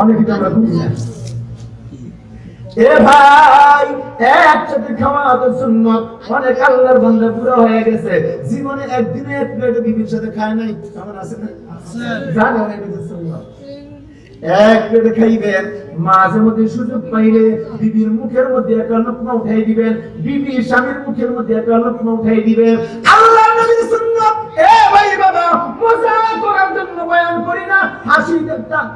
অনেকে আমরা বুঝি না। এ ভাই, একসাথে খাওয়া তো সুন্নাত। অনেক আল্লাহর বান্দা বুড়া হয়ে গেছে, জীবনে একদিনে এক প্লেট বিবির সাথে খায় নাই, কেমন আছে না? জানে অনেক সুন্নাত। এক প্লেটে খাইবেন, মাঝে মধ্যে সুযোগ পাইলে বিবির মুখের মধ্যে একটা লোকমা উঠাই দিবেন, বিবি স্বামীর মুখের মধ্যে একটা লোকমা উঠাই দিবেন। আল্লাহর নবীর সুন্নাত। এ ভাই বাবা, মজা করার জন্য বয়ান করি না, হাসি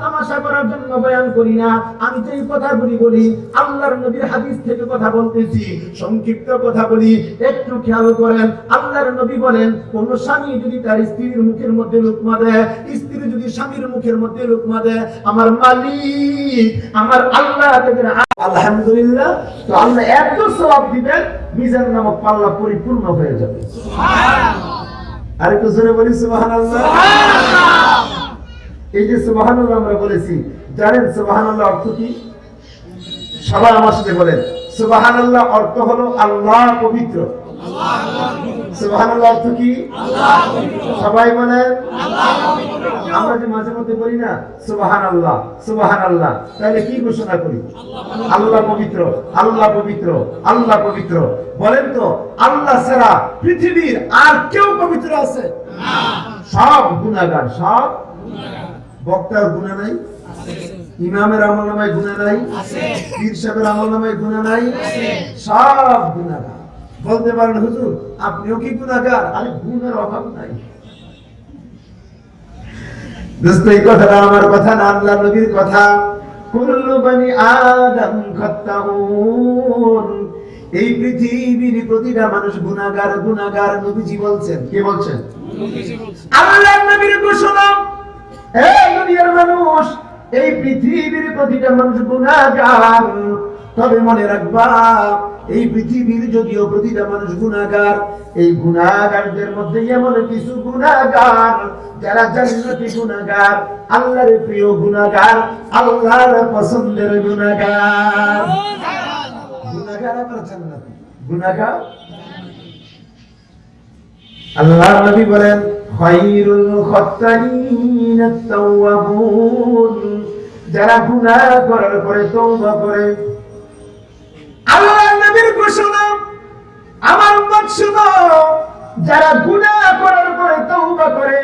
তামাশা করার জন্য বয়ান করি না। আমি যে কথাগুলি বলি আল্লাহর নবীর হাদিস থেকে কথা বলতেছি, সংক্ষিপ্ত কথা বলি, একটু খেয়াল করেন। আল্লাহর নবী বলেন, কোন স্বামী যদি তার স্ত্রীর মুখের মধ্যে লোকমা দেয়, স্ত্রী যদি স্বামীর মুখের মধ্যে লোকমা দেয়, আমার মালিক আমার আল্লাহ তাদের আলহামদুলিল্লাহ, তো আল্লাহ এত সওয়াব দিবেন, মিজান নামক পাল্লা পরিপূর্ণ হয়ে যাবে। সুবহানাল্লাহ। আর একটু জোরে বলি সুবহানাল্লাহ। সুবহানাল্লাহ। এই যে সুবহানাল্লাহ আমরা বলেছি, জানেন সুবহানাল্লাহ অর্থ কি? সবাই আমার সাথে বলেন, সুবহানাল্লাহ অর্থ হলো আল্লাহ পবিত্র। সুবহানাল্লাহ অর্থ কি? আল্লাহ পবিত্র। সবাই বলেন আল্লাহ পবিত্র। আমরা যে মাঝে মধ্যে বলি না সুবহানাল্লাহ সুবহানাল্লাহ, তাহলে কি ঘোষণা করি? আল্লাহ পবিত্র, আল্লাহ পবিত্র, আল্লাহ পবিত্র। বলেন তো, আল্লাহ ছাড়া পৃথিবীর আর কেউ পবিত্র আছে? না। সব গুনাহগার, সব গুনাহগার। বক্তার গুনাহ নাই? আছে। ইমামের আমলনামায় গুনাহ নাই? আছে। পীর সাহেবের আমলনামায় গুনাহ নাই? আছে। সব গুনাহগার। বলতে পারেন হুজুর আপনিও কি গুনাহগার? আরে গুনাহের অভাব নাই। দোস্ত, এই কথাটা আমার কথা না, আল্লাহর নবীর কথা। কুল্লু বনি আদম খাত্তাউন, এই পৃথিবীর প্রতিটা মানুষ গুনাহগার, গুনাহগার। নবীজি বলছেন, কে বলছেন? নবীজি বলছেন। আল্লাহর নবীর ঘোষণা, এই দুনিয়ার মানুষ, এই পৃথিবীর প্রতিটা মানুষ গুনাহগার। তবে মনে রাখবা, এই পৃথিবীর যদিও প্রতিটা মানুষ গুনাহগার, এই গুনাহগারদের মধ্যে এমন কিছু গুনাহগার যারা জান্নাতি গুনাহগার, আল্লাহর প্রিয় গুনাহগার, আল্লাহর পছন্দের গুনাহগার। গুনাহগার আবার জান্নাতি গুনাহগার। আল্লাহর নবী বলেন, খায়রুল খাত্তাইন আত-তাওয়াবুন, যারা গুনাহ করার পরে তওবা করে। আল্লাহর নবীর ঘোষণা, আমার উম্মত শুনো, যারা গুনাহ করার পরে তওবা করে,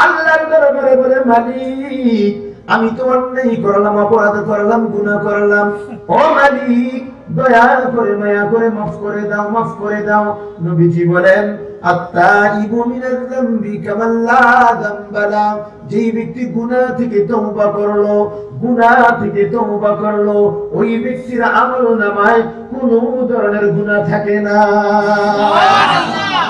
আল্লাহর দরবারে বলে, মালিক আমি তো অন্যায় করলাম, অপরাধ করলাম, গুনাহ করলাম, ও মালিক দয়া করে মায়া করে মাফ করে দাও, মাফ করে দাও। নবীজি বলেন, আত-তাইবু মিনাল যামবি কামান লা যামবা লা, যেই ব্যক্তি গুনাহ থেকে তওবা করলো, গুনাহ থেকে তওবা করলো, ওই ব্যক্তির আমলনামায় কোনো ধরনের গুনাহ থাকে না। সুবহানাল্লাহ।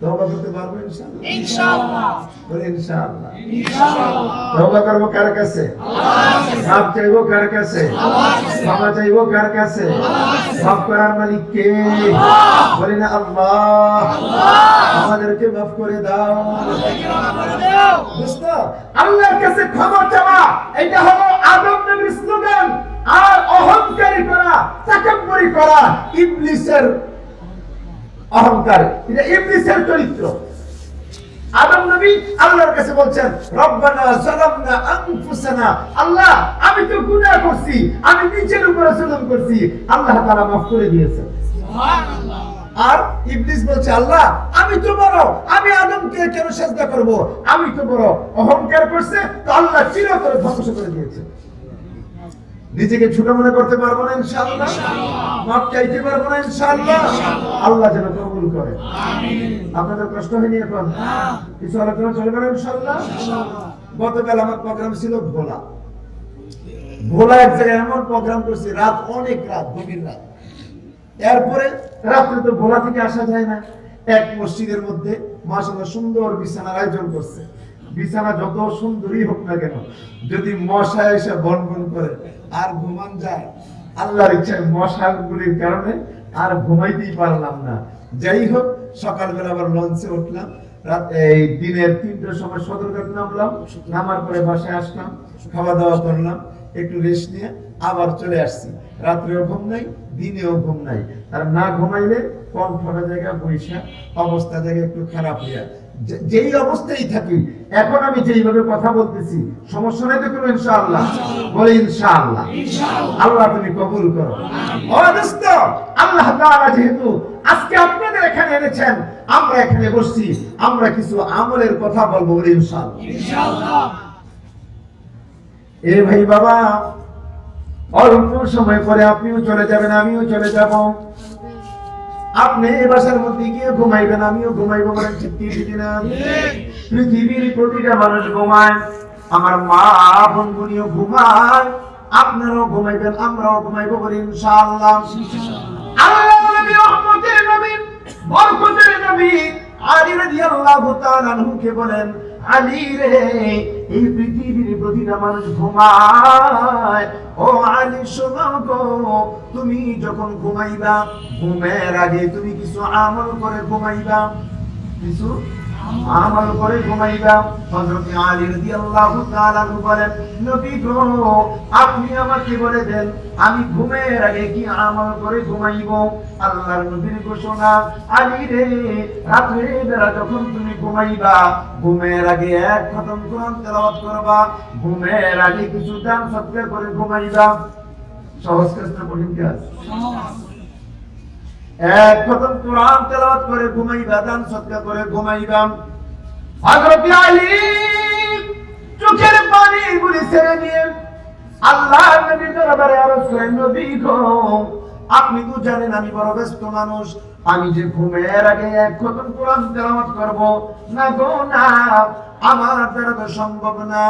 তওবা করতে পারবো ইনশাআল্লাহ? ইনশাআল্লাহ। বলে ইনশাআল্লাহ। ইনশাআল্লাহ। তওবা করব কার কাছে? আল্লাহর কাছে। মাফ চাইবো কার কাছে? আল্লাহর কাছে। ক্ষমা চাইবো কার কাছে? আল্লাহর কাছে। মাফ করার মালিক কে? আল্লাহ। বলি না আল্লাহ। আল্লাহ। আমাদেরকে মাফ করে দাও। আমাদেরকে মাফ করে দাও। দোস্ত, আল্লাহর কাছে ক্ষমা চাওয়া, এটা হলো আদম নবীর স্লোগান। আর অহংকারী করা, তাকাব্বুরি করা ইবলিসের অহংকার, এটা ইবলিসের চরিত্র। আদম নবী আল্লাহর কাছে বলছেন, রব্বানা যালামনা আনফুসানা, আল্লাহ আমি তো গুনাহ করছি, আমি নিজের উপর জুলুম করছি, আল্লাহ তাআলা মাফ করে দিয়েছেন। সুবহানাল্লাহ। আর ইবলিস বলছে, আল্লাহ আমি তো বড়, আমি আদমকে কেন সিজদা করব, আমি তো বড়। অহংকার করছে, তো আল্লাহ চিরতরে ধ্বংস করে দিয়েছে। নিজেকে ছোট মনে করতে পারবো না ইনশাআল্লাহ, মাফ চাইতে পারবো না ইনশাআল্লাহ। আল্লাহ যেন কবুল করে। আমিন। আপনাদের কষ্ট হয়নি এখন? কিছু আলোচনা চলবে না ইনশাআল্লাহ? গতকাল আমার প্রোগ্রাম ছিল ভোলা এক জায়গায় এমন প্রোগ্রাম করছি, রাত অনেক রাত, গভীর রাত। এরপরে রাত্রে তো ভোলা থেকে আসা যায় না, এক মসজিদের মধ্যে মাশাআল্লাহ সুন্দর বিছানার আয়োজন করছে। বিছানা যত সুন্দরই হোক না কেন, যদি মশা এসে বনবন করে আর ঘুমান যায়, আল্লাহর ইচ্ছায় মশাগুলির কারণে আর ঘুমাইতেই পারলাম না। যাই হোক, সকালবেলা আবার লঞ্চে উঠলাম, রাত এই দিনের ৩টার সময় সদরঘাট নামলাম, নামার পরে বাসায় আসলাম, খাওয়া দাওয়া করলাম, একটু রেস্ট নিয়ে আবার চলে আসছি। রাত্রেও ঘুম নাই, দিনেও ঘুম নাই। আর না ঘুমাইলে কণ্ঠটা জায়গা বৈশা, অবস্থা জায়গা একটু খারাপ হইয়া, যেই অবস্থায় থাকি, এখন আমি যেইভাবে কথা বলতেছি, সমস্যা নাই তো কোনো? ইনশাআল্লাহ বলে ইনশাআল্লাহ। আল্লাহ তুমি কবুল করো। দোস্ত, আল্লাহ তাআলা যেহেতু আজকে আপনাদের এখানে এনেছেন, আমরা এখানে বসছি, আমরা কিছু আমলের কথা বলবো, বলে ইনশাআল্লাহ। এ ভাই বাবা, অল্প সময় পরে আপনিও চলে যাবেন, আমিও চলে যাব। আপনি এই বাসার মধ্যে গিয়ে ঘুমাইবেন, আমিও ঘুমাইবো, বলেন ঠিক কি না? পৃথিবীর প্রতিটা মানুষ ঘুমায়, আমার মা বোনগুনিও ঘুমায়, আপনারাও ঘুমাইবেন, আমরাও ঘুমাইবো, বলি ইনশাআল্লাহ। আল্লাহ নবী, রহমতের নবী, বরকতের নবী আলী রাদিয়াল্লাহু তাআলা আনহুকে বলেন, আলী রে, এই পৃথিবীর প্রতিটা মানুষ ঘুমায়, ও আলী শোনো গো, তুমি যখন ঘুমাইবা, ঘুমের আগে তুমি কিছু আমল করে ঘুমাইবা, কিছু আমল করে ঘুমাইবা। হযরত আলী রাদিয়াল্লাহু তাআলা বলেন, নবী গো, আপনি আমাকে বলে দেন আমি ঘুমের আগে কি আমল করে ঘুমাইবো। আল্লাহর নবীর ঘোষণা, আলী রে, রাতের বেলা যখন তুমি ঘুমাইবা, ঘুমের আগে এক খতম কোরআন তেলাওয়াত করবা, ঘুমের আগে কিছু দান সদকা করে ঘুমাইবা। সহজ কাজ না কঠিন কাজ? এক খতম কোরআন তেলাওয়াত করে ঘুমাইবা, দান সদকা করে ঘুমাইবা। হযরত আলী চোখের পানি গুলি ছেড়ে দিয়ে আল্লাহর নবীর দরবারে আরজ করেন, নবী গো, আপনি তো জানেন আমি বড় ব্যস্ত মানুষ, আমি যে ঘুমের আগে এক খতম কোরআন তেলাওয়াত করব, না গো না, আমার দ্বারা তো সম্ভব না।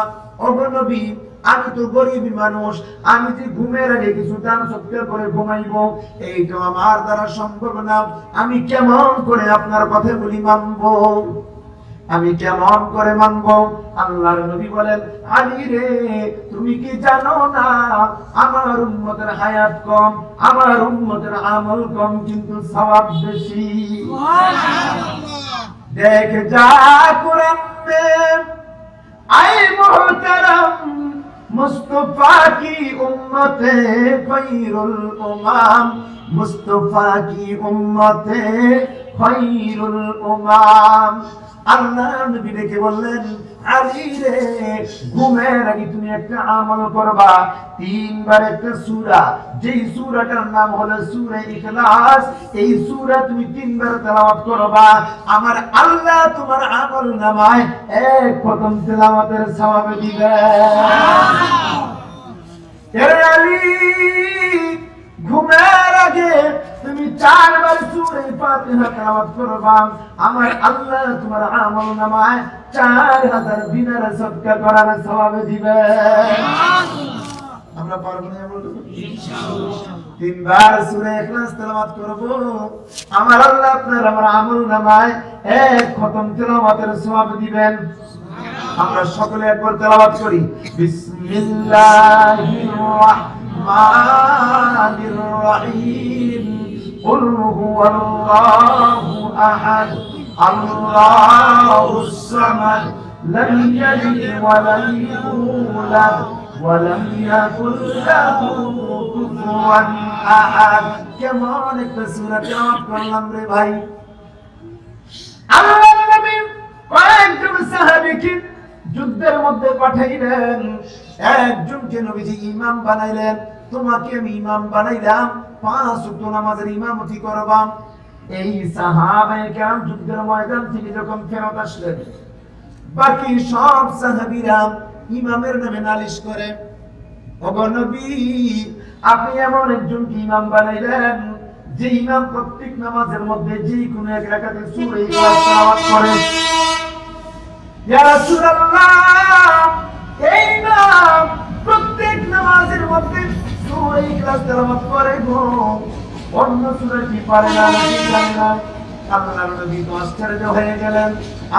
ওগো নবী, আমি তো গরিব মানুষ, আমি যে ঘুমের আগে কিছু দান সদকা করে ঘুমাইবো, এইটা আমার দ্বারা সম্ভব না। আমি কেমন করে আপনার কথাগুলি মানবো? আমি কেমন করে মানবো? আল্লাহর নবী বলেন, আলী রে, তুমি কি জানো না আমার উম্মতের হায়াত কম, আমার উম্মতের আমল কম, কিন্তু সওয়াব বেশি। দেখ যা কুরআন মে আয়ে মুহতারাম, मुस्तफा की उम्मते खैरुल उमाम, मुस्तफा की उम्मते खैरुल उमाम। আল্লাহ নবী ডেকে বললেন, আলী রে, ঘুমের আগে তুমি একটা আমল করবা, তিনবার একটা সূরা, যেই সূরাটার নাম হলো সূরা ইখলাস, এই সূরা তুমি তিনবার তেলাওয়াত করবা, আমার আল্লাহ তোমার আমল নামায় এক খতম তেলাওয়াতের সওয়াব দিবেন। হে আলী, ঘুমের আগে তুমি চারবার সূরা ফাতিহা তেলাওয়াত করবা, আমার আল্লাহ তোমার আমল নামায় 4000 দিনার সদকা করার সওয়াব দিবেন। আমরা পারবো না আমল? ইনশাআল্লাহ। তিনবার সূরা ইখলাস তেলাওয়াত করব, আমার আল্লাহ আপনার আমার আমল নামায় এক খতম তেলাওয়াতের সওয়াব দিবেন। আমরা সকলে একবার তেলাওয়াত করি, বিসমিল্লাহির রাহমানির রহিম, কুল হুয়াল্লাহু আহাদ, আল্লাহুস সামাদ, লাম ইয়ালিদ ওয়া লাম ইউলাদ ওয়া লাম ইয়াকুল লাহু কুফুয়ান আহাদ। কেমন একটা সূরা তেলাওয়াত করলাম রে ভাই। আল্লাহর নবী কয়েকজন সাহাবীকে যুদ্ধের মধ্যে পাঠাইলেন, একজনকে নবীজি ইমাম বানাইলেন, তোমাকে আমি ইমাম বানাইলাম, 5 ওয়াক্ত নামাজের ইমামতি করবা। এই সাহাবায়ে কেরাম যুদ্ধের ময়দান থেকে যখন ফেরত আসলেন, বাকি সব সাহাবীরা ইমামের নামে নালিশ করে, ওগো নবী, আপনি এমন একজনকে ইমাম বানাইলেন যে ইমাম প্রত্যেক নামাজের মধ্যে যে কোনো এক রাকাতে সূরা ইখলাস তেলাওয়াত করে। ইয়া রাসূলুল্লাহ, এই নাম প্রত্যেক নামাজের মধ্যে সূরা ইখলাস তেলাওয়াত করে গো, অন্য সূরা কি পারে না নাকি জানেন না? আল্লাহর নবী তো আশ্চর্য হয়ে গেলেন,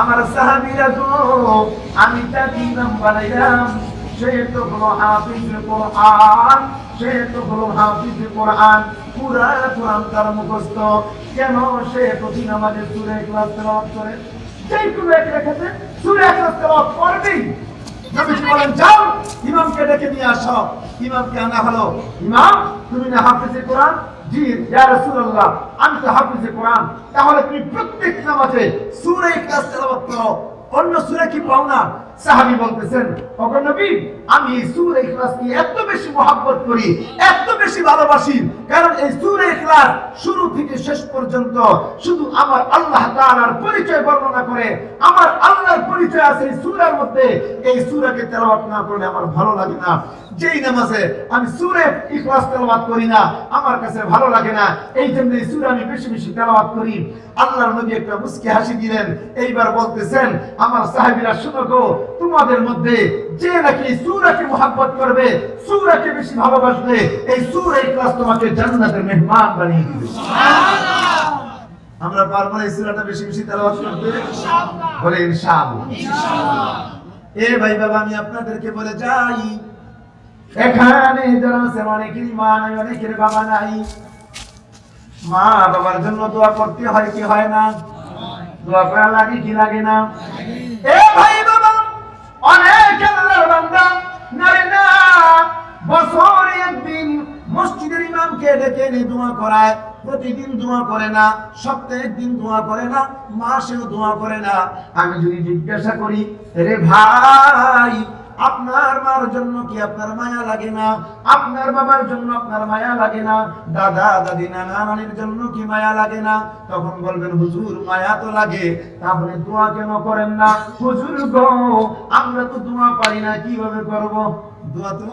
আমার সাহাবীরা তো আমি তাকে ইমাম বানাইলাম, সে তো হলো হাফিজ কোরআন, সে তো হলো হাফিজ কোরআন, পুরা কোরআন তার মুখস্থ, কেন সে প্রতি নামাজে সূরা ইখলাস তেলাওয়াত করে? যেই কোনো এক রাকাতে সূরা ইখলাস তেলাওয়াত করবেই। নবী বলেন, যাও ইমামকে ডেকে নিয়ে আসো। ইমামকে আনা হলো, ইমাম তুমি না হাফিজ কোরআন, জি ইয়া রাসূলুল্লাহ, আমি তো হাফিজে কোরআন, তাহলে তুমি প্রত্যেক নামাজে সূরা ইখলাস তেলাওয়াত করো, অন্য সূরা কি পাও না? সাহাবী বলতেছেন, ওগো নবী, আমি এই সূরা ইখলাসকে এত বেশি মহব্বত করি, এত বেশি ভালোবাসি, কারণ এই সূরা ইখলাস শুরু থেকে শেষ পর্যন্ত শুধু আমার আল্লাহ তাআলার পরিচয় বর্ণনা করে। আমার আল্লাহর পরিচয় আছে এই সূরার মধ্যে। এই সূরাকে তেলাওয়াত না করলে আমার ভালো লাগে না। যেই নামাজে আমি সূরা ইখলাস তেলাওয়াত করি না, আমার কাছে ভালো লাগে না। এই জন্য এই সূরা আমি বেশি বেশি তেলাওয়াত করি। আল্লাহর নবী একটা মুস্কি হাসি দিলেন, এইবার বলতেছেন, আমার সাহাবীরা শুনো গো, তোমাদের মধ্যে যে নাকি সূরাকে মহব্বত করবে, সূরাকে বেশি ভালোবাসবে, এই সূরা ইখলাস তোমাকে জান্নাতের মেহমান বানিয়ে দিবে। সুবহানাল্লাহ। আমরা পারবো এই সূরাটা বেশি বেশি তেলাওয়াত করতে? ইনশাআল্লাহ। বলে ইনশাআল্লাহ। ইনশাআল্লাহ। ভাই বাবা, আমি আপনাদেরকে বলে যাই, এখানে যারা আছেন অনেকেরই মা নাই, অনেকের বাবা নাই। মা বাবার জন্য দোয়া করতে হয় কি হয় না? দোয়া করা লাগে কি লাগে না? ভাই বাবা, অনেক আল্লাহর বান্দা নারী না বছরে একদিন মসজিদের ইমামকে ডেকে এনে দোয়া করায়, প্রতিদিন দোয়া করে না, সপ্তাহে একদিন দোয়া করে না, মাসেও দোয়া করে না। আমি যদি জিজ্ঞাসা করি, রে ভাই, আপনার মার জন্য কি আপনার মায়া লাগে না? আপনার বাবার জন্য আপনার মায়া লাগে না? দাদা দাদি নানা নানির জন্য কি মায়া লাগে না? তখন বলবেন, হুজুর মায়া তো লাগে, তাহলে দোয়া কেন করেন না? হুজুর গো, আমরা তো দোয়া পারি না, কিভাবে করব? দোয়া তো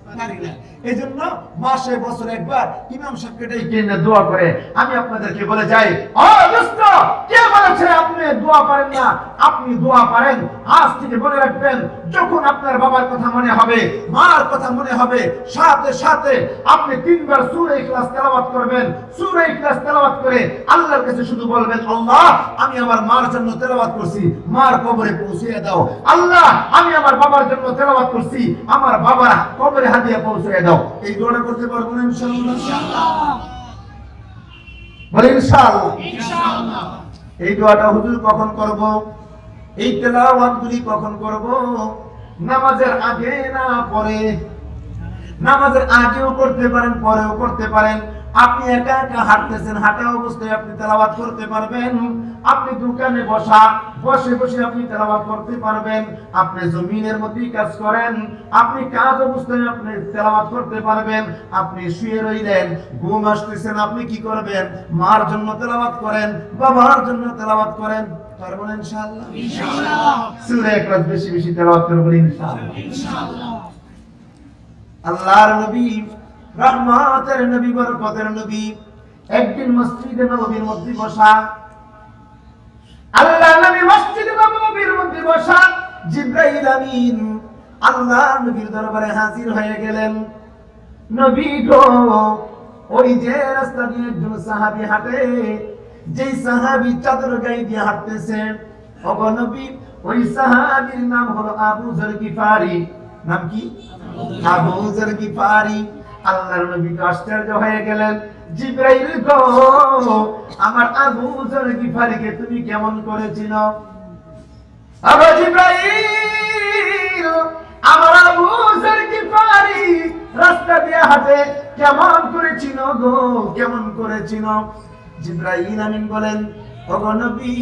পারি না, এজন্য মাসে বছরে একবার ইমাম সাহেবকে ডেকে এনে দোয়া করে। আমি আপনাদেরকে বলে যাই, ও দোস্ত, কে বলেছে আপনি দোয়া পারেন না? আপনি দোয়া পারেন। আজ থেকে বলে রাখবেন, যখন আপনার বাবার কথা মনে হবে, মার কথা মনে হবে, সাথে সাথে আপনি 3 বার সূরা ইখলাস তেলাওয়াত করবেন। সূরা ইখলাস তেলাওয়াত করে আল্লাহর কাছে শুধু বলবেন, আল্লাহ, আমি আমার মার জন্য তেলাওয়াত করছি, মার কবরে পৌঁছে দাও। আল্লাহ, আমি আমার বাবার জন্য তেলাওয়াত করছি, আমার বাবার কবরে হাদিয়া পৌঁছে দাও। এই দোয়াটা করতে পারবো না ইনশাআল্লাহ? ইনশাআল্লাহ। বলে ইনশাআল্লাহ। ইনশাআল্লাহ। এই দোয়াটা হুজুর কখন করব? এই তেলাওয়াতগুলি কখন করব? নামাজের আগে না পরে? নামাজের আগেও করতে পারেন, পরেও করতে পারেন। আপনি একা একা হাঁটতেছেন, হাঁটা অবস্থায় আপনি তেলাওয়াত করতে পারবেন। আপনি দোকানে বসে বসে আপনি তেলাওয়াত করতে পারবেন। আপনি জমিনের মধ্যে কাজ করেন, আপনি কাজ অবস্থায় আপনি তেলাওয়াত করতে পারবেন। আপনি শুয়ে রইলেন, ঘুম আসতেছেন, আপনি কি করবেন? মার জন্য তেলাওয়াত করেন, বাবার জন্য তেলাওয়াত করেন। পারবেন ইনশাআল্লাহ? ইনশাআল্লাহ। সূরা ইখলাস বেশি বেশি তেলাওয়াত করবেন ইনশাআল্লাহ। ইনশাআল্লাহ। আল্লাহর নবী, রহমতের নবী, বরকতের নবী, একদিন মসজিদে নববীর মধ্যে বসা। আল্লাহ নবী মসজিদে নববীর মধ্যে বসা, জিবরাইল আমিন আল্লাহ নবীর দরবারে হাজির হয়ে গেলেন। নবী গো, ওই যে রাস্তা দিয়ে একজন সাহাবী হাঁটে, যেই সাহাবী চাদর গায়ে দিয়ে হাঁটতেছে, ওগো নবী, ওই সাহাবীর নাম হলো আবু যর গিফারি। নাম কি? আবু যর গিফারি। আল্লাহর নবী আশ্চর্য হয়ে গেলেন, জিবরাইল গো, আমার আবু যর গিফারিকে তুমি কেমন করে চিনো? আবু জিবরাইল, আমার আবু যর গিফারি রাস্তা দিয়ে হাঁটে, কেমন করে চিনো গো, কেমন করে চিনো? জিবরাইল আমিন বলেন, ওগো নবী,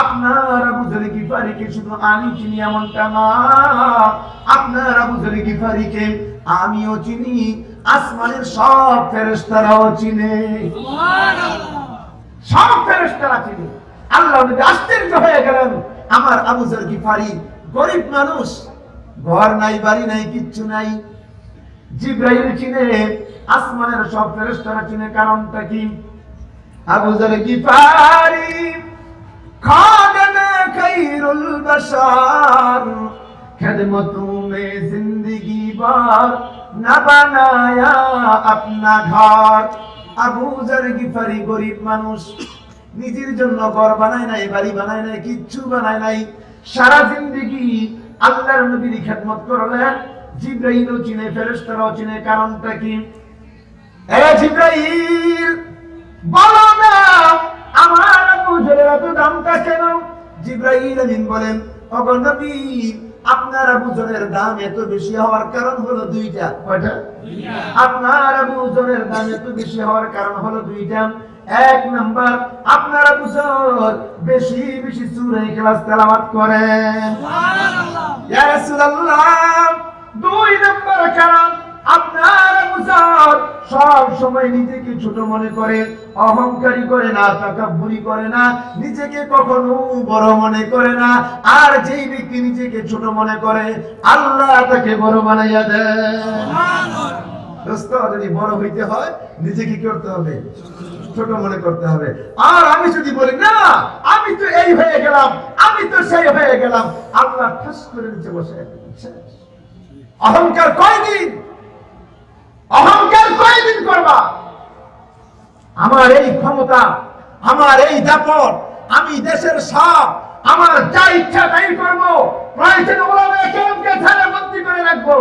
আপনার আবু যর গিফারিকে শুধু আমি চিনি এমনটা না, আপনার আবু যর গিফারিকে আমিও চিনি, আসমানের সব ফেরেশতারাও চিনে। সুবহানাল্লাহ। সব ফেরেশতারা চিনে। আল্লাহ নবী আশ্চর্য হয়ে গেলেন, আমার আবু যর গিফারি গরিব মানুষ, ঘর নাই, বাড়ি নাই, কিচ্ছু নাই। জিবরাইল চিনে, আসমানের সব ফেরেশতারা চিনে। কারণটা কি? আবু যর গিফারি খাদেমে খায়রুল বাশার, খিদমতোं में जिंदगी बार ना बनाया अपना घर। আবু যর গিফারি গরিব মানুষ, নিজের জন্য ঘর বানায় নাই, বাড়ি বানায় নাই, কিচ্ছু বানায় নাই। সারা জিন্দেগি আল্লাহর নবীর খিদমত করলেন। জিবরাইলও চিনে, ফেরেশতারাও চিনে। কারণটা কি? এ জিবরাইল, বলো না আমার আবু যরের এত দামটা কেন? জিবরাইল আমিন বলেন, ওগো নবী, আপনার আবু জরের দাম এত বেশি হওয়ার কারণ হলো দুইটা। কয়টা? আপনার আবু জরের দাম এত বেশি হওয়ার কারণ হলো দুইটা। এক নাম্বার, আপনার আবু জর বেশি বেশি সূরা ইখলাস তেলাওয়াত করেন। সুবহানাল্লাহ। ইয়া রাসূলুল্লাহ, দুই নাম্বার কারণ, আপনার আবু জর সব সময় নিজেকে ছোট মনে করে, অহংকারী করে না, তাকাব্বুরি করে না, নিজেকে কখনো বড় মনে করে না। আর যেই ব্যক্তি নিজেকে ছোট মনে করে, আল্লাহ তাকে বড় বানাইয়া দেয়। সুবহানাল্লাহ। দোস্ত, যদি বড় হইতে হয় নিজেকে কি করতে হবে? ছোট মনে করতে হবে। আর আমি যদি বলি না আমি তো এই হয়ে গেলাম, আমি তো সেই হয়ে গেলাম, আল্লাহ ঠাস করে নিচে বসে। অহংকার কয়দিন, অহংকার কয়দিন করবা? আমার এই ক্ষমতা, আমার এই দাপট, আমি দেশের সব, আমার যা ইচ্ছা তাই করবো, প্রয়োজনে ওলামায়ে কেরামকে থানায় বন্দী করে রাখবো।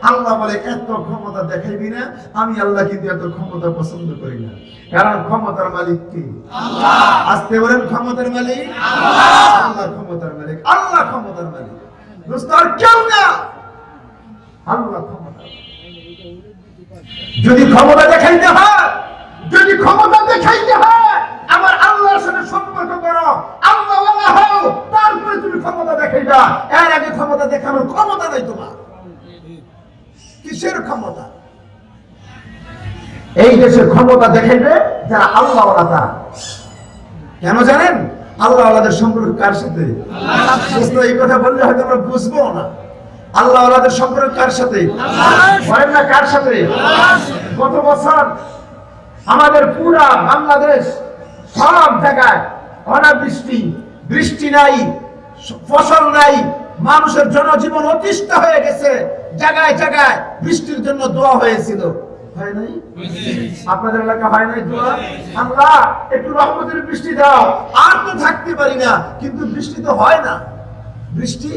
আল্লাহ বলে এত ক্ষমতা দেখাইবি না। আমি আল্লাহ কিন্তু এত ক্ষমতা পছন্দ করি না, কারণ ক্ষমতার মালিক কি? আল্লাহ। আস্তে বলেন, ক্ষমতার মালিক আল্লাহ। আল্লাহ ক্ষমতার মালিক, আল্লাহ ক্ষমতার মালিক। দোস্ত, আর কেউ না, আল্লাহ ক্ষমতা। যদি ক্ষমতা দেখাইতে হয়, যদি ক্ষমতা দেখাইতে হয়, আমার আল্লাহর সাথে সম্পর্ক করো, আল্লাহ ওয়ালা হও, তারপরে তুমি ক্ষমতা দেখাইবা। এর আগে ক্ষমতা দেখানোর ক্ষমতা নাই তোমার। কিসের ক্ষমতা? এই দেশের ক্ষমতা দেখাইবে যারা আল্লাহ ওয়ালা। তা কেন জানেন? আল্লাহ ওয়ালাদের সম্পর্ক কার সাথে? আল্লাহ। এই কথা বললে হয়তো আমরা বুঝবো না। আল্লাহ ওয়ালাদের সম্পর্ক কার সাথে? বলেন না, কার সাথে? গত বছর আমাদের পুরা বাংলাদেশ সব জায়গায় অনাবৃষ্টি, বৃষ্টি নাই, ফসল নাই, মানুষের জনজীবন অতিষ্ঠ হয়ে গেছে। জায়গায় জায়গায় বৃষ্টির জন্য দোয়া হয়েছিল, হয় নাই? আপনাদের এলাকা হয় নাই দোয়া? আল্লাহ একটু রহমতের বৃষ্টি দাও, আর তো থাকতে পারি না। কিন্তু বৃষ্টি তো হয় না, বৃষ্টি।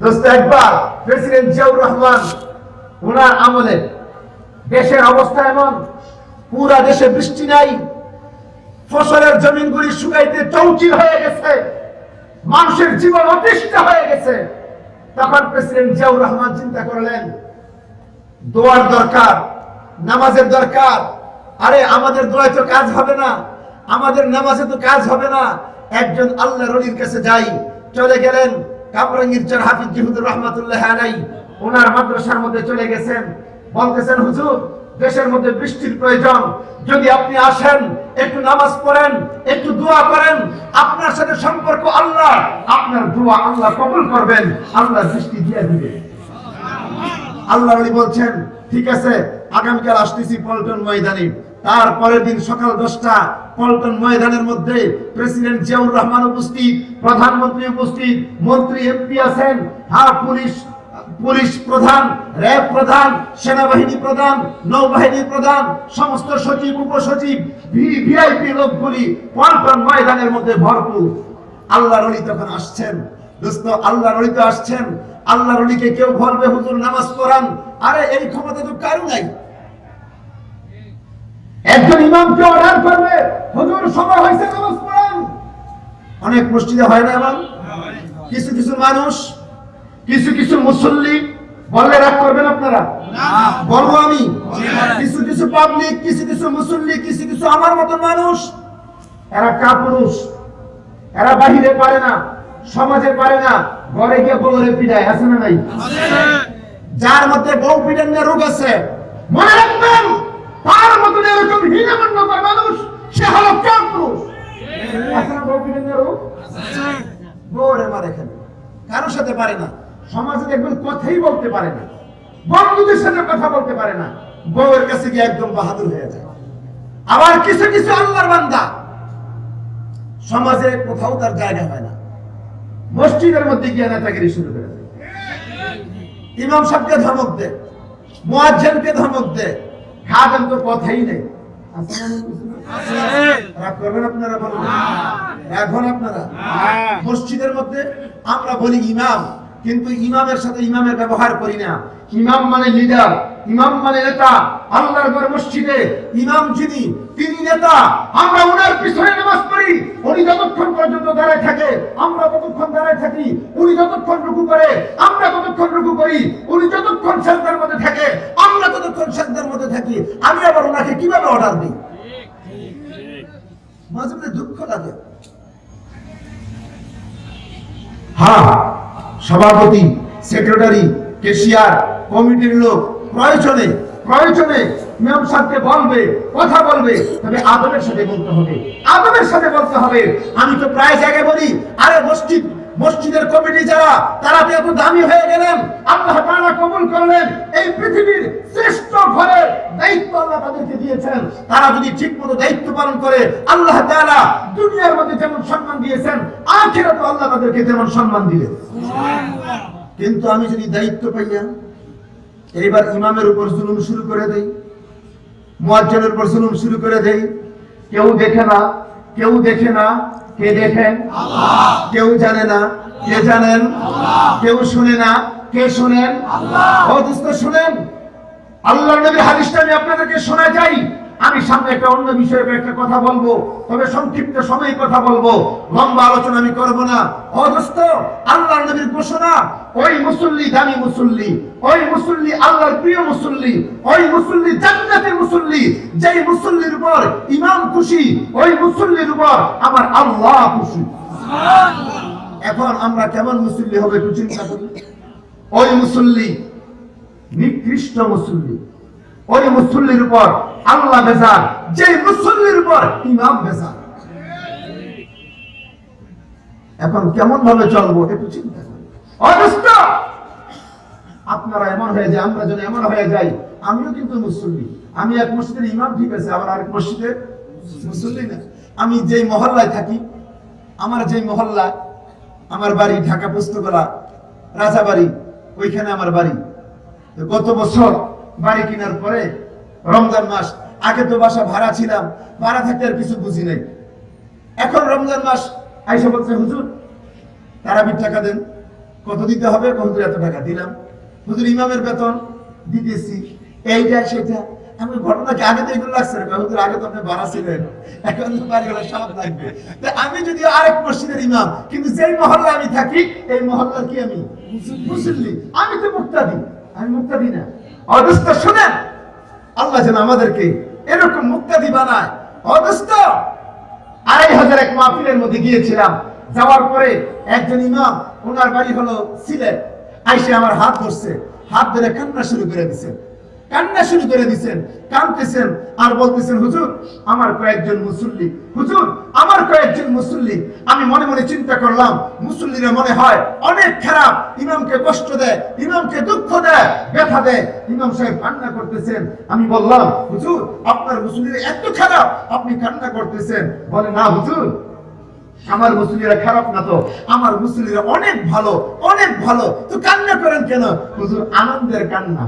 দোস্ত, একবার প্রেসিডেন্ট জিয়াউর রহমান, ওনার আমলে দেশের অবস্থা এমন, পুরা দেশে বৃষ্টি নাই, ফসলের জমিনগুলি শুকাইতে চৌচির হয়ে গেছে, মানুষের জীবন অতিষ্ঠ হয়ে গেছে। তখন প্রেসিডেন্ট জিয়াউর রহমান চিন্তা করলেন, দোয়ার দরকার, নামাজের দরকার। আরে আমাদের দোয়ায় তো কাজ হবে না, আমাদের নামাজে তো কাজ হবে না, একজন আল্লাহর ওলির কাছে যাই। চলে গেলেন কামরাঙ্গীর চর হাফিজ জিহুদুর রহমাতুল্লাহ আলাইহি, ওনার মাদ্রাসার মধ্যে চলে গেছেন। বলতেছেন, হুজুর দেশের মধ্যে বৃষ্টির প্রয়োজন, যদি আপনি আসেন, একটু নামাজ পড়েন, একটু দোয়া করেন, আপনার সাথে সম্পর্ক আল্লাহ, আপনার দোয়া আল্লাহ কবুল করবেন, আল্লাহ বৃষ্টি দিয়ে দিবে। আল্লাহর ওলি বলছেন, ঠিক আছে, আগামীকাল আসতেছি পল্টন ময়দানে। তারপরের দিন সকাল 10টা পল্টন ময়দানের মধ্যে প্রেসিডেন্ট জিয়াউর রহমান উপস্থিত, প্রধানমন্ত্রী উপস্থিত, মন্ত্রী এমপি আছেন, পুলিশ প্রধান, র্যাব প্রধান, সেনাবাহিনী প্রধান, নৌবাহিনী প্রধান, সমস্ত সচিব, উপসচিব, ভিআইপি লোকগুলি পল্টন ময়দানের মধ্যে ভরপুর। আল্লাহর ওলি তখন আসছেন। দোস্ত, আল্লাহর ওলি তো আসছেন। আল্লাহর ওলিকে কেউ বলবে হুজুর নামাজ পড়ান, আরে এই ক্ষমতা তো কারো নাই। একজন ইমামকে অর্ডার করবে, হুজুর সময় হয়েছে নামাজ পড়ান। অনেক মসজিদে হয় না এমন? কিছু কিছু মানুষ, কিছু কিছু মুসল্লি বললে রাগ করবেন আপনারা? বলবো আমি, কিছু কিছু পাবলিক, কিছু কিছু মুসল্লি, কিছু কিছু আমার মতো মানুষ, এরা কাপুরুষ, এরা বাহিরে পারে না, সমাজে পারে না, ঘরে গিয়ে বউরে পিটায়। আছে না নাই? যার মধ্যে বউ পিটানোর রোগ আছে, মনে রাখবেন তার মতন এরকম হীনমন্যকর মানুষ, সে হলো কাপুরুষ। আছে না বউ পিটানোর রোগ? বউরে মারে খেলে, কারোর সাথে পারে না, সমাজে একদম কথাই বলতে পারে না, বন্ধুদের সাথে কথা বলতে পারে না, বউয়ের কাছে গিয়ে একদম বাহাদুর হয়ে যায়। আবার কিছু কিছু আল্লাহর বান্দা সমাজে কোথাও তার জায়গা হয় না, মসজিদের মধ্যে গিয়ে নেতাগিরি শুরু করে দেয়, ইমাম সাহেবকে ধমক দেয়, মুয়াজ্জিনকে ধমক দেয়, খাদেম তো কথাই নেই। রাগ করবেন আপনারা? বলুন এখন আপনারা মসজিদের মধ্যে আমরা বলি ইমাম, কিন্তু ইমামের সাথে ইমামের ব্যবহার করি না। ইমাম মানে লিডার, ইমাম মানে নেতা। আল্লাহর ঘরে মসজিদে ইমাম যিনি, তিনি নেতা। আমরা ওনার পিছনে নামাজ পড়ি, উনি যতক্ষণ পর্যন্ত দাঁড়ায় থাকে আমরা ততক্ষণ দাঁড়ায় থাকি, উনি যতক্ষণ রুকু করে আমরা ততক্ষণ রুকু করি, উনি যতক্ষণ সিজদার মধ্যে থাকে আমরা ততক্ষণ সিজদার মধ্যে থাকি। আমি আবার ওনাকে কিভাবে অর্ডার দিই? মাঝে মাঝে দুঃখ লাগে। হ্যাঁ, সভাপতি, সেক্রেটারি, ক্যাশিয়ার, কমিটির লোক প্রয়োজনে প্রয়োজনে ইমাম সাহেবকে বলবে, কথা বলবে, তবে আদবের সাথে বলতে হবে, আদবের সাথে বলতে হবে। আমি তো প্রায় জায়গায় বলি, আরে মসজিদের কমিটি যারা, তারা তো এত দামি হয়ে গেলেন, আল্লাহ তাআলা কবুল করলেন, এই পৃথিবীর শ্রেষ্ঠ ঘরের দায়িত্ব আল্লাহ তাদেরকে দিয়েছেন। তারা যদি ঠিকমতো দায়িত্ব পালন করে, আল্লাহ তাআলা দুনিয়ার মধ্যে যেমন সম্মান দিয়েছেন, আখিরাতে আল্লাহ তাদেরকে তেমন সম্মান দিলেন। কিন্তু আমি যদি দায়িত্ব পাইয়া এইবার ইমামের উপর জুলুম শুরু করে দেই, মুয়াজ্জিনের উপর জুলুম শুরু করে দেই, কেউ দেখে না, কেউ দেখে না, কে দেখেন? আল্লাহ। কেউ জানে না, কে জানেন? আল্লাহ। কেউ শুনে না, কে শুনেন? আল্লাহ। ও দোস্ত শুনেন, আল্লাহর নবীর হাদিসটা আমি আপনাদেরকে শোনায় যাই। আমি সামনে একটা অন্য বিষয়ে একটা কথা বলবো, তবে সংক্ষিপ্ত সময়ে কথা বলবো, লম্বা আলোচনা আমি করব না। ও দোস্ত, আল্লাহর নবীর ঘোষণা, ওই মুসল্লি দামি মুসল্লি, ওই মুসল্লি আল্লাহর প্রিয় মুসল্লি, ওই মুসল্লি জান্নাতের মুসল্লি, যেই মুসল্লির উপর ইমাম খুশি, ওই মুসল্লির উপর আমার আল্লাহ খুশি। এখন আমরা কেমন মুসল্লি হবে একটু চিন্তা করি। ওই মুসল্লি নিকৃষ্ট মুসল্লি, ওই মুসল্লির উপর আল্লাহ বেজার, যে মুসল্লির উপর ইমাম বেজার। এখন কেমন ভাবে চলবো একটু চিন্তা করি। অবস্থ আপনারা এমন হয়ে যায়, আমরা যেন এমন হয়ে যাই, আমিও কিন্তু মুসল্লি, আমি এক মসজিদের ইমাম ঠিক আছে, আবার আরেক মসজিদের মুসল্লি না। আমি যেই মহল্লায় থাকি, আমার যেই মহল্লা, আমার বাড়ি ঢাকা পুস্তকলা রাজাবাড়ি, ওইখানে আমার বাড়ি। গত বছর বাড়ি কেনার পরে রমজান মাস, আগে তো বাসা ভাড়া ছিলাম, ভাড়া থাকতে আর কিছু বুঝি নাই। এখন রমজান মাস আইসা বলছে, হুজুর তারাবির টাকা দেন। কত দিতে হবে? হুজুর এত টাকা দিলাম। হুজুর ইমামের বেতন দিতেছি, এইটা সেটা। আমি ঘটনাকে আগে তো এগুলো লাগছে না, হুজুর আগে তো আপনি ভাড়া ছিলেন, এখন তো বাড়িগুলো সব লাগবে। আমি যদি আরেক মসজিদের ইমাম, কিন্তু যেই মহল্লা আমি থাকি, এই মহল্লার কি আমি মুসল্লি? আমি তো মুক্তাদি, আমি মুক্তাদি না। অদস্ত শুনেন, আল্লাহ যেন আমাদেরকে এরকম মুক্তাদি বানায়। অদস্ত ২৫০০ এক মাহফিলের মধ্যে গিয়েছিলাম, যাওয়ার পরে একজন ইমাম, ওনার বাড়ি হলো সিলেট, আইসে আমার হাত ধরছে, হাত ধরে কান্না শুরু করে দিচ্ছেন, কান্না শুরু করে দিচ্ছেন, কাঁদতেছেন আর বলতেছেন, হুজুর আমার কয়েকজন মুসল্লি, হুজুর আমার কয়েকজন মুসল্লি। আমি মনে মনে চিন্তা করলাম, মুসল্লিরা মনে হয় অনেক খারাপ, ইমামকে কষ্ট দেয়, ইমামকে দুঃখ দেয়, ব্যথা দেয়। ইমাম সাহেব কান্না করতেছেন। আমি বললাম, হুজুর আপনার মুসল্লিরা এত খারাপ, আপনি কান্না করতেছেন? বলে, না হুজুর, আমার মুসল্লিরা খারাপ না তো, আমার মুসল্লিরা অনেক ভালো, অনেক ভালো। তো কান্না করেন কেন? হুজুর আনন্দের কান্না,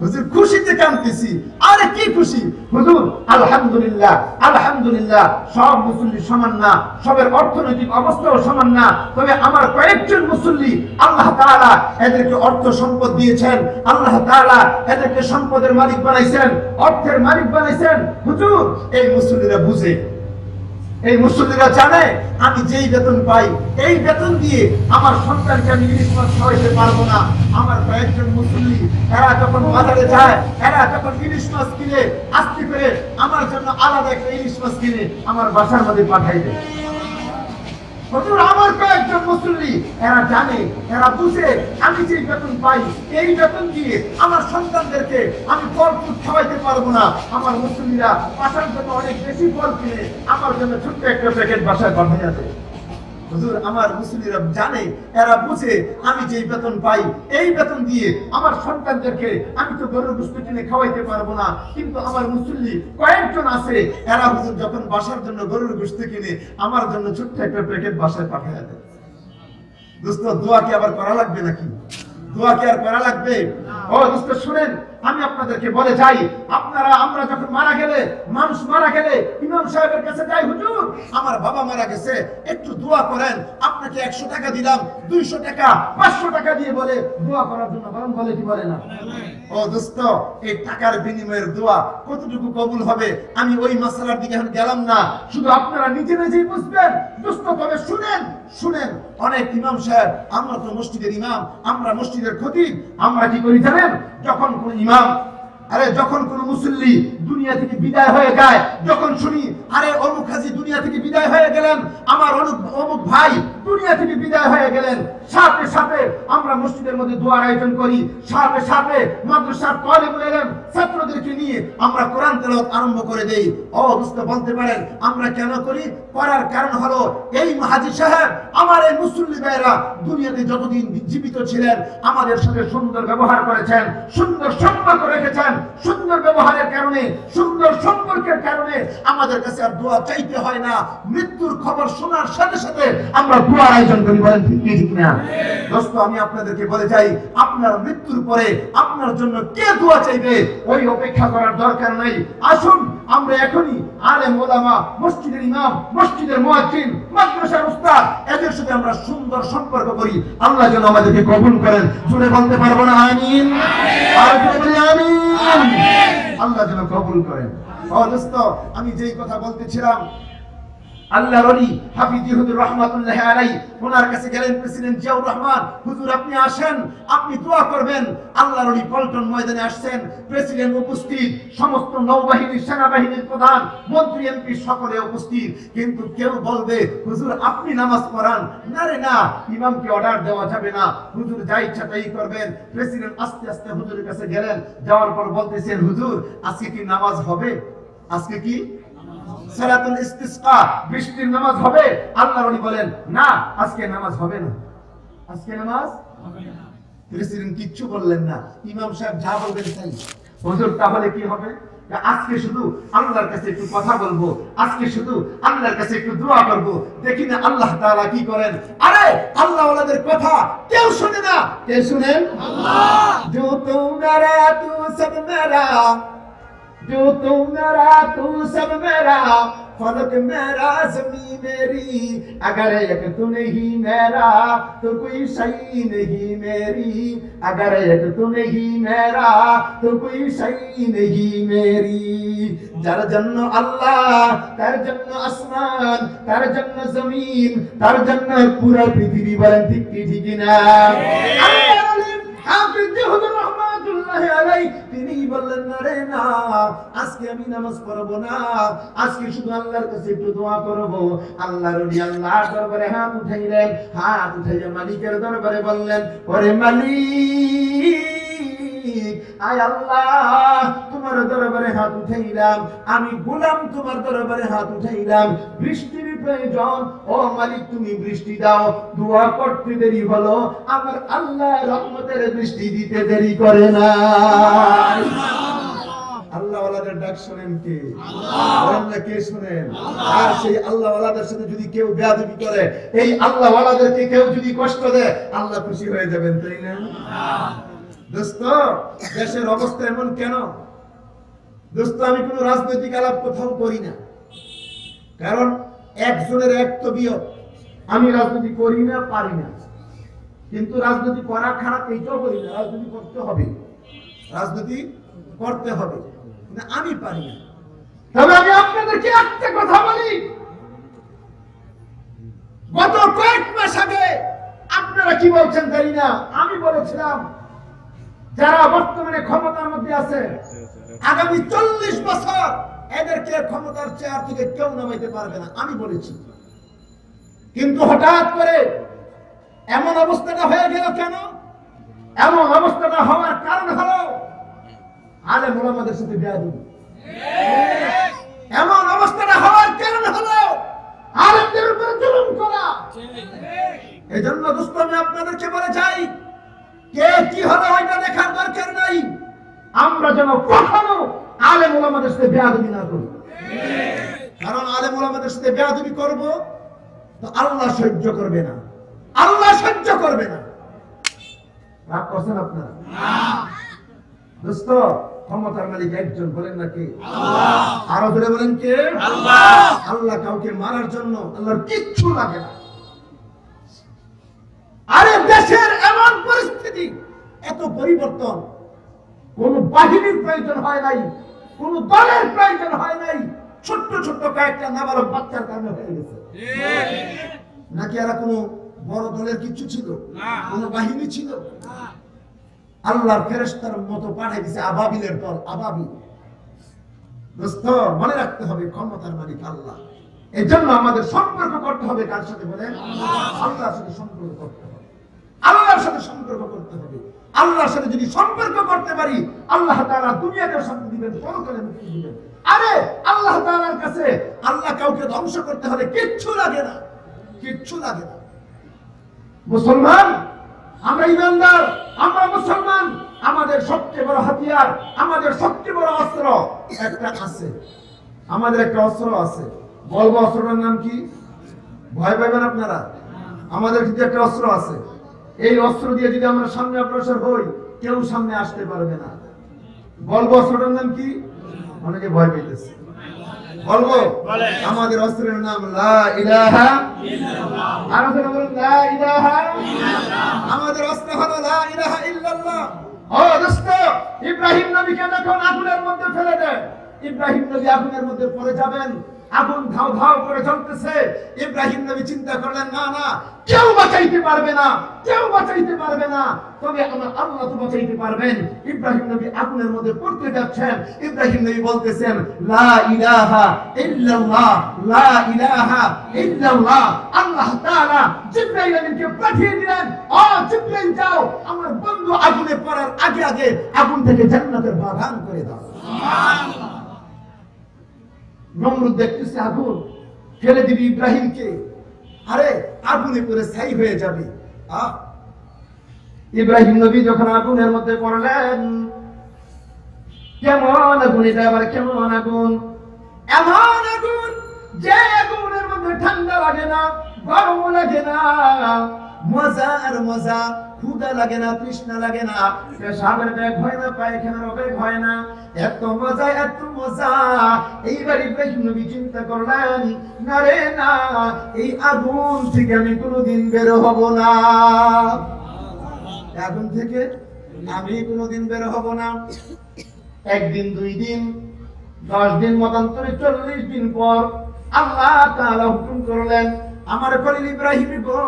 হুজুর খুশিতে কাঁদতেছি। আরে কি খুশি? হুজুর আলহামদুলিল্লাহ, আলহামদুলিল্লাহ, সব মুসল্লি সমান না, সবের অর্থনৈতিক অবস্থাও সমান না, তবে আমার কয়েকজন মুসল্লি আল্লাহ তাআলা এদেরকে অর্থ সম্পদ দিয়েছেন, আল্লাহ তাআলা এদেরকে সম্পদের মালিক বানাইছেন, অর্থের মালিক বানাইছেন। হুজুর এই মুসল্লিরা বুঝে, এই মুসল্লিরা জানে, আমি যেই বেতন পাই, এই বেতন দিয়ে আমার সন্তানকে আমি ইলিশ মাছ খাওয়াইতে পারবো না। আমার কয়েকজন মুসল্লি, এরা যখন বাজারে যায়, এরা যখন ইলিশ মাছ কিনে, আস্তে করে আমার জন্য আলাদা একটা ইলিশ মাছ কিনে আমার বাসার মধ্যে পাঠাই দেয়। হুজুর আমার কয়েকজন মুসল্লি, এরা জানে, এরা বুঝে, আমি যে বেতন পাই, এই বেতন দিয়ে আমার সন্তানদেরকে আমি ফল ফুড খাওয়াইতে পারবো না। আমার মুসল্লিরা বাসার জন্য অনেক বেশি ফল কিনে আমার জন্য ছোট্ট একটা প্যাকেট বাসায় পাঠিয়ে দেয়। হুজুর আমার মুসল্লিরা জানে, এরা বুঝে, আমি যে বেতন পাই, এই বেতন দিয়ে আমার সন্তানদেরকে আমি তো গরুর গোশত কিনে খাওয়াইতে পারবো না, কিন্তু আমার মুসল্লি কয়েকজন আছে, এরা হুজুর যখন বাসার জন্য গরুর গোশত কিনে আমার জন্য ছোট্ট একটা প্যাকেট বাসায় পাঠিয়ে দেয়। দোস্ত দোয়া কি আবার করা লাগবে নাকি? দোয়া কি আর করা লাগবে? ও দোস্ত শুনেন, আমি আপনাদেরকে বলে যাই, আমরা যখন মারা গেলে, মানুষ মারা গেলে ইমাম সাহেবের কাছে যাই, হুজুর আমার বাবা মারা গেছে, একটু দোয়া করেন, আপনাকে 100 টাকা দিলাম, 200 টাকা, 500 টাকা দিয়ে বলে দোয়া করার জন্য, বরং বলে কি বলে না? ও দোস্ত, এই টাকার বিনিময়ের দোয়া কতটুকু কবুল হবে আমি ওই মাসআলার দিকে এখন গেলাম না, শুধু আপনারা নিজে নিজেই বুঝবেন। দোস্ত তবে শুনেন, অনেক ইমাম সাহেব, আমরা তো মসজিদের ইমাম, আমরা মসজিদের খতিব, আমরা কি করি জানেন? যখন কোন মুসল্লি দুনিয়া থেকে বিদায় হয়ে যায়, যখন শুনি আরে অমুক হাজি দুনিয়া থেকে বিদায় হয়ে গেলেন, আমার অমুক ভাই দুনিয়া থেকে বিদায় হয়ে গেলেন, সাথে সাথে আমরা মসজিদের মধ্যে দোয়ার আয়োজন করি, সাথে সাথে মাদ্রাসার তালিবুল ইলম ছাত্রদেরকে নিয়ে আমরা কোরআন তেলাওয়াত আরম্ভ করে দেই। ও দোস্ত বলতে পারেন আমরা কেন করি? করার কারণ হলো এই হাজী সাহেব, আমার এই মুসল্লি ভাইরা দুনিয়াতে যতদিন জীবিত ছিলেন আমাদের সাথে সুন্দর ব্যবহার করেছেন, সুন্দর সম্পর্ক রেখেছেন, সুন্দর ব্যবহারের কারণে, সুন্দর সম্পর্কের কারণে আমাদের কাছে আর দোয়া চাইতে হয় না। মৃত্যুর খবর শোনার সাথে সাথে আমরা দোয়ার আয়োজন করি, বলেন ঠিক না? দোস্ত আমি আপনাদেরকে বলে যাই, আপনার মৃত্যুর পরে আপনার জন্য কে দোয়া চাইবে ওই অপেক্ষা করার দরকার নাই। আসুন আমরা এখনই আলেম ওলামা, মসজিদের ইমাম, মসজিদের মুয়াজ্জিন, মাদ্রাসার উস্তাদ, এদের সাথে আমরা সুন্দর সম্পর্ক করি। আল্লাহ যেন আমাদেরকে কবুল করেন। জোরে বলতে পারবো না আমিন? আর জোরে বলি আমিন। আল্লাহ যেন কবুল করেন। ও দোস্ত আমি যেই কথা বলতেছিলাম, আল্লাহর ওলি হাফিজি হুজুর রাহমাতুল্লাহি আলাইহি, ওনার কাছে গেলেন প্রেসিডেন্ট জিয়াউর রহমান, হুজুর আপনি আসেন, আপনি দোয়া করবেন। আল্লাহর ওলি পল্টন ময়দানে আসছেন, প্রেসিডেন্ট উপস্থিত, সমস্ত নৌবাহিনী, সেনাবাহিনীর প্রধান, মন্ত্রী, এমপি সকলে উপস্থিত, কিন্তু কেউ বলবে হুজুর আপনি নামাজ পড়ান না, রে না, ইমামকে অর্ডার দেওয়া যাবে না, হুজুর যা ইচ্ছা তাই করবেন। প্রেসিডেন্ট আস্তে আস্তে হুজুরের কাছে গেলেন, যাওয়ার পর বলতেছেন হুজুর আজকে কি নামাজ হবে? আজকে কি সালাতুল ইস্তিসকা, বৃষ্টির নামাজ হবে? আল্লাহর ওলি বলেন না, আজকে নামাজ হবে না, আজকে নামাজ হবে না। প্রেসিডেন্ট কিচ্ছু বললেন না, ইমাম সাহেব যা বলবেন তাই। হুজুর তাহলে কি হবে? আজকে শুধু আল্লাহর কাছে একটু কথা বলবো, আজকে শুধু আল্লাহর কাছে একটু দোয়া করব, দেখি না আল্লাহ তাআলা কি করেন। আরে আল্লাহ ওয়ালাদের কথা কেউ শুনে না, কে শুনেন? আল্লাহ। जो तू मेरा तू सब मेरा, जो तू मेरा तू सब मेरा, फलक मेरा ज़मीन मेरी, अगर एक तू नहीं मेरा तो कोई शई नहीं मेरी, अगर एक तू नहीं मेरा तो कोई शई नहीं मेरी। যার জন্য আল্লাহ, তার জন্য আসমান, তার জন্য জমিন, তার জন্য পুরো পৃথিবী, বলেন ঠিক কি ঠিক না? তিনি বললেন না রে না, আজকে আমি নামাজ পড়বো না, আজকে শুধু আল্লাহর কাছে একটু দোয়া করবো। আল্লাহর ওলি আল্লাহর দরবারে হাত উঠাইলেন, হাত উঠাইয়া মালিকের দরবারে বললেন, ওরে মালিক, আয় আল্লাহ তোমার দরবারে হাত উঠাইলাম, আমি গোলাম তোমার দরবারে হাত উঠাইলাম, বৃষ্টির প্রয়োজন, ও মালিক তুমি বৃষ্টি দাও। দোয়া করতে দেরি হলো, আমার আল্লাহ রহমতের বৃষ্টি দিতে দেরি করে না। আল্লাহ ওয়ালাদের ডাক শুনেন কে? আল্লাহ। কে শুনেন? আর সেই আল্লাহ ওয়ালাদের সাথে যদি কেউ বেয়াদবি করে, এই আল্লাহ ওয়ালাদেরকে কেউ যদি কষ্ট দেয়, আল্লাহ খুশি হয়ে যাবেন, তাই না? দোস্ত দেশের অবস্থা এমন কেন? দোস্ত আমি কোনো রাজনৈতিক আলাপ কোথাও করি না, কারণ একজনের এক তবিয়ত, আমি রাজনীতি করি না, পারি না, কিন্তু রাজনীতি করা খারাপ এইটাও বলি না, রাজনীতি করতে হবে, রাজনীতি করতে হবে, কিন্তু আমি পারি না। তবে আমি আপনাদেরকে একটা কথা বলি, গত কয়েক মাস আগে আপনারা কি বলছেন জানি না, আমি বলেছিলাম যারা বর্তমানে ক্ষমতার মধ্যে আছে আগামী 40 বছর এদেরকে ক্ষমতার চেয়ার থেকে কেউ নামাইতে পারবে না, আমি বলেছি। কিন্তু হঠাৎ করে এমন অবস্থাটা হয়ে গেল কেন? এমন অবস্থাটা হওয়ার কারণ হলো আলেম ওলামাদের সাথে বেয়াদবি। এমন অবস্থাটা হওয়ার কারণ হলো আলেমদের উপর জুলুম করা। এজন্য দোস্ত আমি আপনাদেরকে বলে যাই, কে কি হবে ওইটা দেখার দরকার নাই, আমরা যেন কখনো আলেম ওলামাদের সাথে বেয়াদবি না করি, কারণ আলেম ওলামাদের সাথে বেয়াদবি করব তো আল্লাহ সহ্য করবে না, আল্লাহ সহ্য করবে না। রাগ করছেন আপনারা? দোস্ত, ক্ষমতার মালিক একজন, বলেন নাকি আল্লাহ। আরো ধরে বলেন কে? আল্লাহ। আল্লাহ কাউকে মারার জন্য আল্লাহর কিচ্ছু লাগে না। আরে দেশের এমন পরিস্থিতি, এত পরিবর্তন, কোন বাহিনীর প্রয়োজন হয় নাই, কোন দলের প্রয়োজন হয় নাই, ছোট্ট ছোট্ট কয়েকটা নাবালক বাচ্চার কারণে হয়ে গেছে। নাকি এরা কোনো বড় দলের কিছু ছিল? কোন বাহিনী ছিল? আল্লাহর ফেরেশতার মতো পাঠিয়ে দিয়েছে আবাবিলের দল, আবাবিল। দোস্ত, মনে রাখতে হবে ক্ষমতার মালিক আল্লাহ। এই জন্য আমাদের সম্পর্ক করতে হবে কার সাথে? বলেন আল্লাহর সাথে সম্পর্ক করতে হবে, আল্লাহর সাথে সম্পর্ক করতে হবে। আল্লাহর সাথে যদি সম্পর্ক করতে পারি, আল্লাহ তাআলা দুনিয়াতে শান্তি দিবেন, পরকালে মুক্তি দিবেন। আরে আল্লাহ তাআলার কাছে আল্লাহ কাউকে ধ্বংস করতে হলে কিচ্ছু লাগে না, কিচ্ছু লাগে না। মুসলমান, আমরা ইমানদার, আমরা মুসলমান, আমাদের সবচেয়ে বড় হাতিয়ার, আমাদের সবচেয়ে বড় অস্ত্র একটা আছে। আমাদের একটা অস্ত্র আছে, বলবো অস্ত্রটার নাম কি? ভয় পাবেন আপনারা? আমাদের কিন্তু একটা অস্ত্র আছে। এই অস্ত্র দিয়ে যদি আমরা সামনে অগ্রসর হই, কেউ সামনে আসতে পারবে না। বলবো অস্ত্রটার নাম কি? অনেকে ভয় পেতেছে। বলবো আমাদের অস্ত্রের নাম লা ইলাহা ইল্লাল্লাহ। আর বলুন লা ইলাহা ইল্লাল্লাহ। আমাদের অস্ত্র হলো লা ইলাহা ইল্লাল্লাহ। ও দোস্ত, ইব্রাহিম নবীকে যখন আগুনের মধ্যে ফেলে দেয়, ইব্রাহিম নবী আগুনের মধ্যে পড়ে যাবেন, আগুন ধাও ধাও করে জ্বলতেছে। ইব্রাহিম নবী চিন্তা করলেন, না না, কেউ বাঁচাইতে পারবে না, কেউ বাঁচাইতে পারবে না, তবে আমার আল্লাহ তো বাঁচাইতে পারবেন। ইব্রাহিম নবী আগুনের মধ্যে পড়তে যাচ্ছেন, ইব্রাহিম নবী বলতেছেন লা ইলাহা ইল্লাল্লাহ, লা ইলাহা ইল্লাল্লাহ। আল্লাহ তাআলা জিবরাইল আমিনকে পাঠিয়ে দিলেন, ও জিবরাইল যাও, আমার বন্ধু আগুনে পড়ার আগে আগে আগুন থেকে জান্নাতের বাগান করে দাও। সুবহানাল্লাহ। নমরুদ দেখতেছে আগুন, ফেলে দিবি ইব্রাহিমকে, আরে আগুনে পড়ে ছাই হয়ে যাবে। ইব্রাহিম নবী যখন আগুনের মধ্যে পড়লেন, কেমন আগুন এটা, আবার কেমন আগুন, এমন আগুন যে আগুনের মধ্যে ঠান্ডা লাগে না, গরম লাগে না, মজা আর মজা, ক্ষুধা লাগে না, তৃষ্ণা লাগে না, পেশাবের বেগ হয় না, পায়খানার বেগ হয় না, এত মজা, এত মজা। এইবার ইব্রাহিম নবী চিন্তা করলেন, না রে না, এই আগুন থেকে আমি কোনোদিন বের হব না, আগুন থেকে আমি কোনোদিন বের হব না। একদিন, 2 দিন, 10 দিন, মতান্তরে 40 দিন পর আল্লাহ তাআলা হুকুম করলেন, আমার খলিল ইব্রাহিম গো,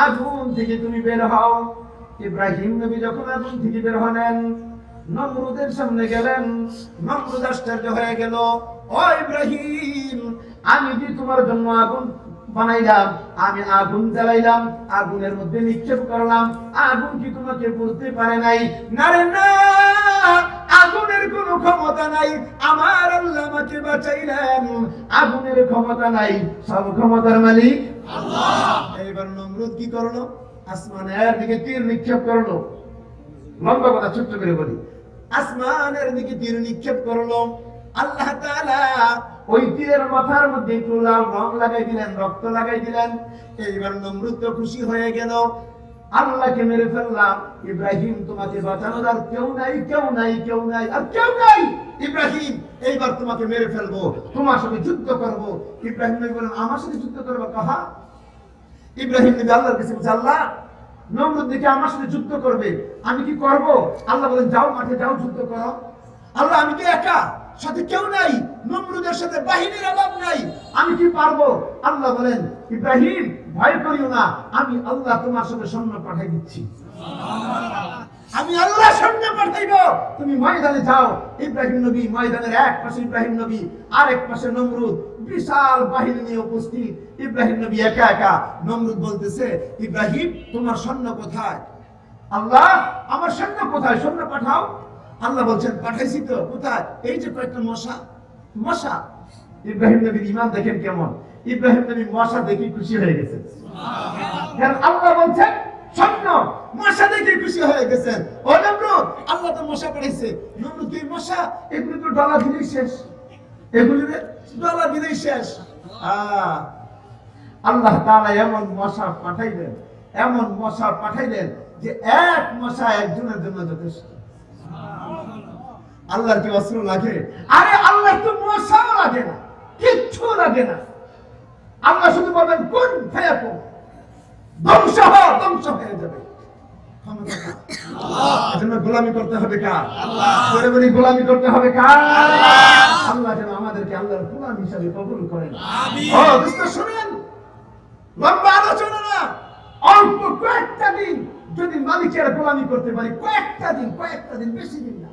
আগুন থেকে তুমি বের হও। ইব্রাহিম নবী যখন আগুন থেকে বের হলেন, নমরুদের সামনে গেলেন। নমরুদ আশ্চর্য হয়ে গেল, ও ইব্রাহিম, আমি যে তোমার জন্য আগুন বানাইলাম, আমি আগুন জ্বালাইলাম, আগুনের মধ্যে নিক্ষেপ করলাম, আগুন কি তোমাকে বুঝতে পারে নাই? না রে না, আগুনের কোনো ক্ষমতা নাই, আমার আল্লাহ আমাকে বাঁচাইলেন, আগুনের ক্ষমতা নাই, সব ক্ষমতার মালিক আল্লাহ। এইবার নমরুদ কি করলো? আসমানের দিকে তীর নিক্ষেপ করলো। লম্বা কথা ছোট্ট করে বলি, আসমানের দিকে তীর নিক্ষেপ করলো। আল্লাহ তাআলা ওই তীরের মাথার মধ্যে একটু লাল রং লাগাই দিলেন, রক্ত লাগাই দিলেন। এইবার নমরুদ তো খুশি হয়ে গেল, আল্লাহকে মেরে ফেললাম, ইব্রাহিম তোমাকে বাঁচানোর আর কেউ নাই, কেউ নাই, কেউ নাই, আর কেউ নাই। ইব্রাহিম, এইবার তোমাকে মেরে ফেলবো, তোমার সাথে যুদ্ধ করবো। ইব্রাহিম নবী বলেন, আমার সাথে যুদ্ধ করবো কাহা? ইব্রাহিম নবী আল্লাহর কাছে বলছে, আল্লাহ, নমরুদ দেখে আমার সাথে যুদ্ধ করবে, আমি কি করব? আল্লাহ বলেন, যাও, মাঠে যাও, যুদ্ধ করো। আল্লাহ, আমি কি একা, সাথে কেউ নাই, নমরুদের সাথে বাহিনীর অভাব নাই, আমি কি পারবো? আল্লাহ বলেন, ইব্রাহিম ভয় করিও না, আমি আল্লাহ তোমার সাথে সৈন্য পাঠাই দিচ্ছি, আমি আল্লাহ সৈন্য পাঠাইব, তুমি ময়দানে যাও। ইব্রাহিম নবী ময়দানের এক পাশে ইব্রাহিম নবী, আরেক পাশে নমরুদ, বিশাল বাহিনী নিয়ে উপস্থিত। ইব্রাহিম নবী একা একা, নমরুদ বলতেছে, ইব্রাহিম তোমার সৈন্য কোথায়? আল্লাহ, আমার সৈন্য কোথায়, সৈন্য পাঠাও। আল্লাহ বলছেন, পাঠাইছি তো, কোথায়? এই যে কয়েকটা মশা, মশা। ইব্রাহিম নবীর ঈমান দেখেন কেমন, ইব্রাহিম নবী মশা দেখে খুশি হয়ে গেছেন। কারণ আল্লাহ বলছেন সৈন্য, মশা দেখে খুশি হয়ে গেছেন। ও নমরুদ, আল্লাহ তো মশা পাঠাইছে। নমরুদ, তুই মশা, এগুলি তো ডলা দিলেই শেষ, এগুলি ডলা দিলেই শেষ। আল্লাহ তাআলা এমন মশা পাঠাইলেন, এমন মশা পাঠাইলেন যে এক মশা একজনের জন্য যথেষ্ট। আল্লাহর কি অস্ত্র লাগে? আরে আল্লাহ তো মশাও লাগে না, কিচ্ছু লাগে না। আল্লাহ শুধু বলবেন কোন ফায়াকুন, ধ্বংস হয়ে যাবে। এজন্য গোলামি করতে হবে কার? আল্লাহ। বলি গোলামি করতে হবে কার? আল্লাহ। আল্লাহ যেন আমাদেরকে আল্লাহর গোলাম হিসেবে কবুল করেন। আমিন। ও দোস্ত শুনেন, লম্বা আলোচনা না, অল্প কয়েকটা দিন যদি মালিকের গোলামি করতে পারি, কয়েকটা দিন, বেশি দিন না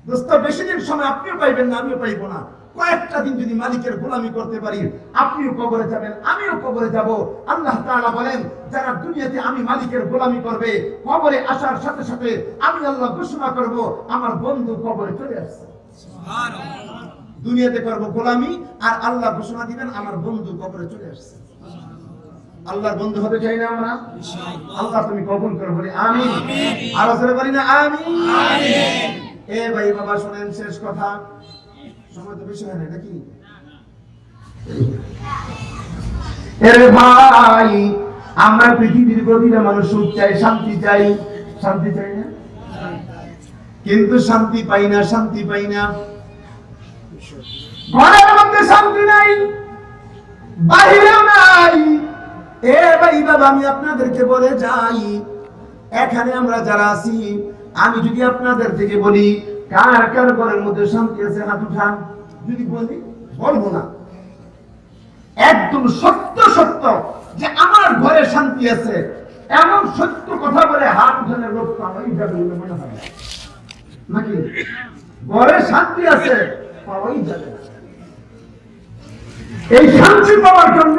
দোস্ত, বেশি দিন সময় আপনিও পাইবেন না, আমিও পাইবো না। কয়েকটা দিন যদি মালিকের গোলামি করতে পারি, আপনিও কবরে যাবেন, আমিও কবরে যাব। আল্লাহ তাআলা বলেন, যারা দুনিয়াতে আমি মালিকের গোলামি করবে, কবরে আসার সাথে সাথে আমি আল্লাহ ঘোষণা করব আমার বন্ধু কবরে চলে আসছে। সুবহানাল্লাহ। দুনিয়াতে করব গোলামি আর আল্লাহ ঘোষণা দিবেন আমার বন্ধু কবরে চলে আসছে। আল্লাহর বন্ধু হতে চাই না আমরা? ইনশাআল্লাহ। আল্লাহ তুমি কবুল করো, বলি আমিন। আর আসলে বলি না আমিন। এ ভাই বাবা শুনেন, শেষ কথা, সময় তো বেশি হয় না নাকি? এরে ভাই, আমরা পৃথিবীর গভীরে মানুষ সুখ চাই, শান্তি চাই না? কিন্তু শান্তি পাই না। ঘরের মধ্যে শান্তি নাই, বাহিরেও নাই। এ ভাই বাবা, আমি আপনাদেরকে বলে যাই, এখানে আমরা যারা আছি, আমি যদি আপনাদের থেকে বলি কার কার ঘরের মধ্যে শান্তি আছে, হাত উঠান। যদি বলি, বলবো না, একদম সত্য যে আমার ঘরে শান্তি আছে, এমন সত্য কথা বলে হাত উঠানোর লোক পাওয়াই যাবে মনে হয় নাকি? ঘরে শান্তি আছে পাওয়াই যাবে। এই শান্তি পাওয়ার জন্য